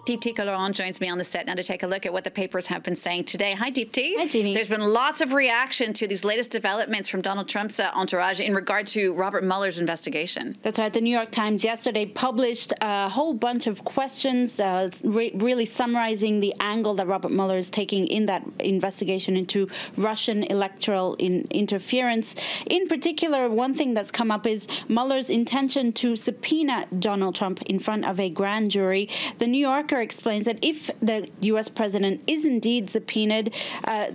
Deepti Laurent joins me on the set now to take a look at what the papers have been saying today. Hi, Deepti. Hi, Jeannie. There's been lots of reaction to these latest developments from Donald Trump's entourage in regard to Robert Mueller's investigation. That's right. The New York Times yesterday published a whole bunch of questions, really summarizing the angle that Robert Mueller is taking in that investigation into Russian electoral interference. In particular, one thing that's come up is Mueller's intention to subpoena Donald Trump in front of a grand jury. The New Yorker explains that if the U.S. president is indeed subpoenaed,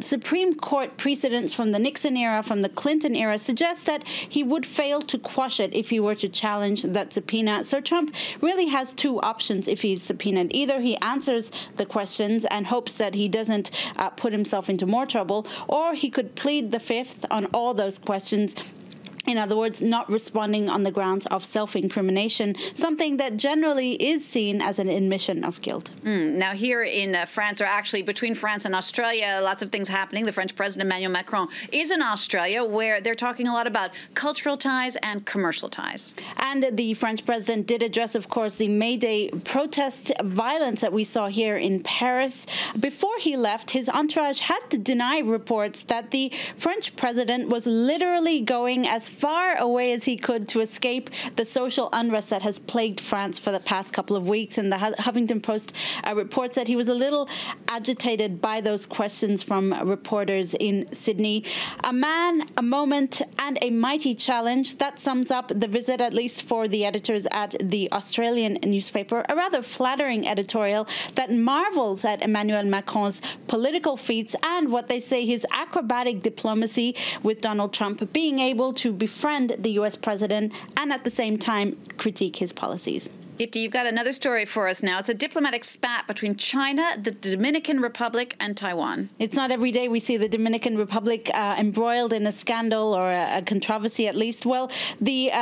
Supreme Court precedents from the Nixon era, from the Clinton era, suggest that he would fail to quash it if he were to challenge that subpoena. So Trump really has two options if he's subpoenaed. Either he answers the questions and hopes that he doesn't put himself into more trouble, or he could plead the fifth on all those questions. In other words, not responding on the grounds of self-incrimination, something that generally is seen as an admission of guilt. Now, here in France, or actually between France and Australia, lots of things happening. The French President Emmanuel Macron is in Australia, where they're talking a lot about cultural ties and commercial ties. And the French president did address, of course, the May Day protest violence that we saw here in Paris. Before he left, his entourage had to deny reports that the French president was literally going as far away as he could to escape the social unrest that has plagued France for the past couple of weeks. And the Huffington Post reports that he was a little agitated by those questions from reporters in Sydney. A man, a moment, and a mighty challenge. That sums up the visit, at least for the editors at the Australian newspaper. A rather flattering editorial that marvels at Emmanuel Macron's political feats and what they say his acrobatic diplomacy with Donald Trump, being able to befriend the U.S. president and at the same time critique his policies. Deepti, you've got another story for us now. It's a diplomatic spat between China, the Dominican Republic, and Taiwan. It's not every day we see the Dominican Republic embroiled in a scandal or a controversy, at least. Well, the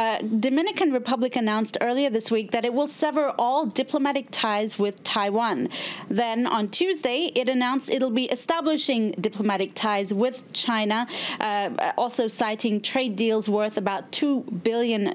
Dominican Republic announced earlier this week that it will sever all diplomatic ties with Taiwan. Then on Tuesday, it announced it'll be establishing diplomatic ties with China, also citing trade deals worth about $2 billion.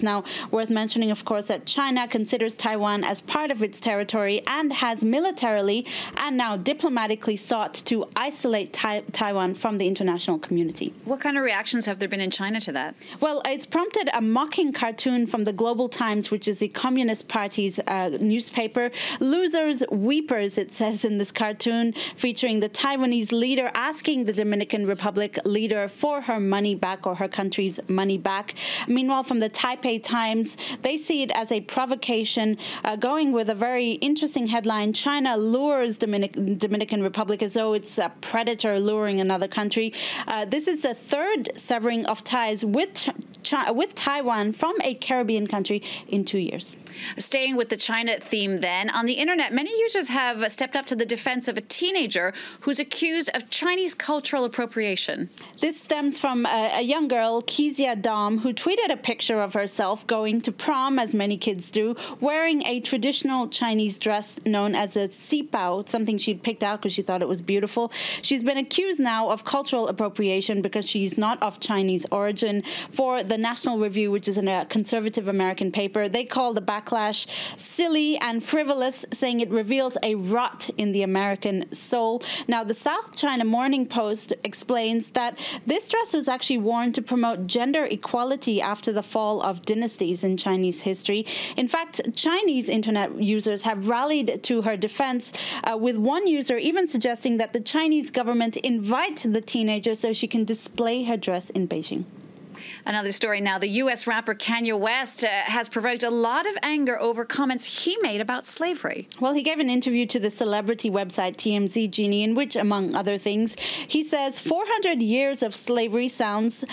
Now, worth mentioning, of course, that China considers Taiwan as part of its territory and has militarily and now diplomatically sought to isolate Taiwan from the international community. What kind of reactions have there been in China to that? Well, it's prompted a mocking cartoon from the Global Times, which is the Communist Party's newspaper. Losers, weepers, it says in this cartoon, featuring the Taiwanese leader asking the Dominican Republic leader for her money back, or her country's money back. Meanwhile, from the Taipei Times, they see it as a provocation, going with a very interesting headline: China lures Dominican Republic as though it's a predator luring another country. This is the third severing of ties with Taiwan from a Caribbean country in 2 years. Staying with the China theme then, on the internet, many users have stepped up to the defense of a teenager who's accused of Chinese cultural appropriation. This stems from a young girl, Kezia Dom, who tweeted a picture of herself going to prom, as many kids do, wearing a traditional Chinese dress known as a sipao, something she'd picked out because she thought it was beautiful. She's been accused now of cultural appropriation because she's not of Chinese origin. For the National Review, which is a conservative American paper, they call the backlash silly and frivolous, saying it reveals a rot in the American soul. Now, the South China Morning Post explains that this dress was actually worn to promote gender equality after the fall of dynasties in Chinese history. In fact, Chinese internet users have rallied to her defense, with one user even suggesting that the Chinese government invite the teenager so she can display her dress in Beijing. Another story now. The U.S. rapper Kanye West has provoked a lot of anger over comments he made about slavery. Well, he gave an interview to the celebrity website TMZ, Jeannie, in which, among other things, he says 400 years of slavery sounds,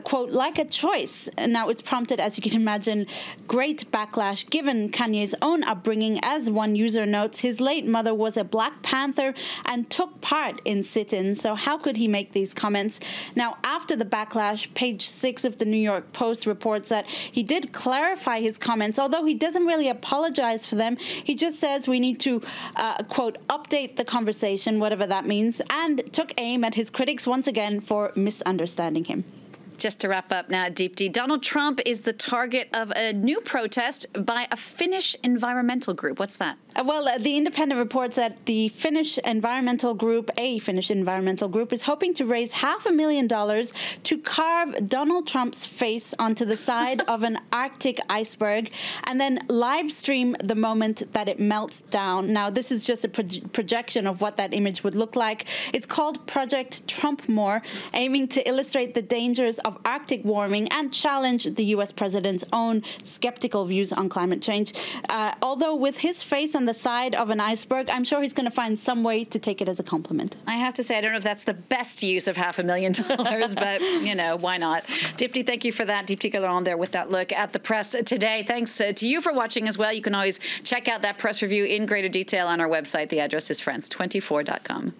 quote, like a choice. Now, it's prompted, as you can imagine, great backlash given Kanye's own upbringing. As one user notes, his late mother was a Black Panther and took part in sit-ins. So how could he make these comments? Now, after the backlash, page 6 of the New York Post reports that he did clarify his comments, although he doesn't really apologize for them. He just says we need to, quote, update the conversation, whatever that means, and took aim at his critics once again for misunderstanding him. Just to wrap up now, Deepti, Donald Trump is the target of a new protest by a Finnish environmental group. What's that? The Independent reports that the Finnish environmental group, is hoping to raise $500,000 to carve Donald Trump's face onto the side of an Arctic iceberg and then live stream the moment that it melts down. Now, this is just a projection of what that image would look like. It's called Project Trumpmore, aiming to illustrate the dangers of Arctic warming and challenge the U.S. president's own skeptical views on climate change. Although with his face on the side of an iceberg, I'm sure he's going to find some way to take it as a compliment. I have to say, I don't know if that's the best use of $500,000, but, you know, why not? Deepti, thank you for that. Deepti Gallaron there with that look at the press today. Thanks to you for watching as well. You can always check out that press review in greater detail on our website. The address is France24.com.